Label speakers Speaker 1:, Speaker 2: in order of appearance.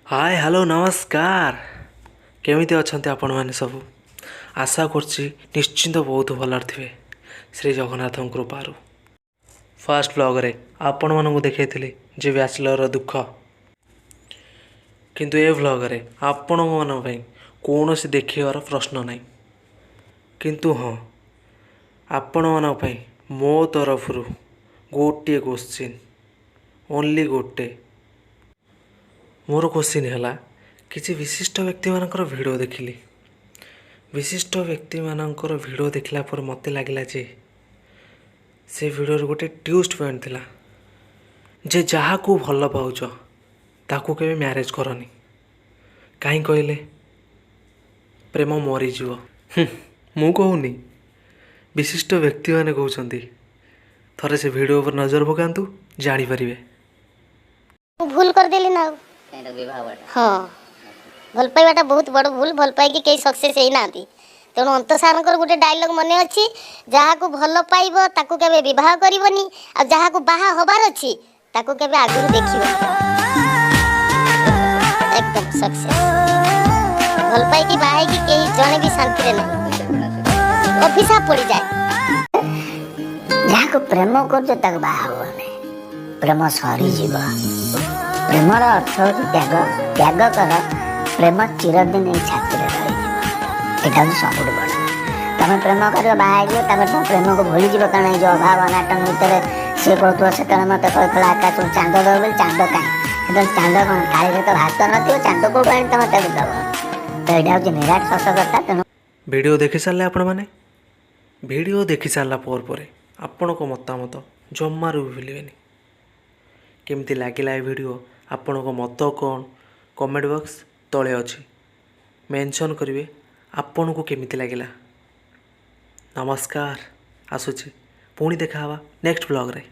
Speaker 1: Hi hello नमस्कार। केमिति अछंती आपण माने सब? आशा करछि निश्चिंत बहुत भलर थिबे श्री जगन्नाथं कृपारु। फास्ट ब्लॉग रे आपण मानकु देखैथिली जे बैचलर दुख, किंतु ए व्लॉग रे आपण मन पई कोनोसी देखिबार प्रश्न नाही। किंतु हाँ, आपण मन पई मो तरफरु गोटे क्वेश्चन, ओनली गोटे। मोर क्वेश्चन है किसी विशिष्ट व्यक्ति मानकर वीडियो देखिली। विशिष्ट व्यक्ति मानकर वीडियो देखला पर मते लागला जे से वीडियो गोटे ट्विस्ट पॉइंट थिला जे जहा को भल पाउछ ताकू केबे मैरिज करनी। काई कहले प्रेम मरी जीव। मु कहूनी, विशिष्ट व्यक्ति माने कहउछंती। थरे से वीडियो पर नजर पकांतु, जानी परिबे।
Speaker 2: भूल कर देली ना। हाँ, भल पाइबाटा बहुत बड़ भूल। भल पाइकी कई सक्सेस होई नांती। तेणु अंत सारंकर गोटे डायलॉग मने अछि, जहा को भल पाइबो ताकू केबे विवाह करिवनी, आ जहा को बाहा होबार अछि ताकू केबे आगुरु देखिबो। एकदम सक्सेस। भल पाइकी बाहा की कई जणे भी शांति रे नहीं, अभिशाप पड़ी जाए। जहा को प्रेम कर ताक बाहा होने, प्रेम सरी जीव। प्रेमर अर्थ हो त्याग। त्याग कर, प्रेम चिरदिन छाती रही। यहाँ हूँ सब बड़। तुम प्रेम कर बाहर तुम प्रेम को भूली जाव, कारण जो अभाव अनाटन भितर सी कहूँ से मत कहता आकाश चांद दब बोली चांद कहीं चांद कौन थाली तो भात न चांद को तुम ताक दब। तो यहाँ हूँ निराट सत कथा। तेणु
Speaker 1: वीडियो देखि सारे आपण मैंने वीडियो देखि सारा पर आपण को मतामत जमारू भी भूलेनि। केमती लगिला वीडियो, आपण को मत कौन कमेंट बॉक्स तले अच्छी मेंशन करिवे। आपण को केमिति लगिला। नमस्कार, आसुची पुणी देखा नेक्स्ट ब्लॉग रे।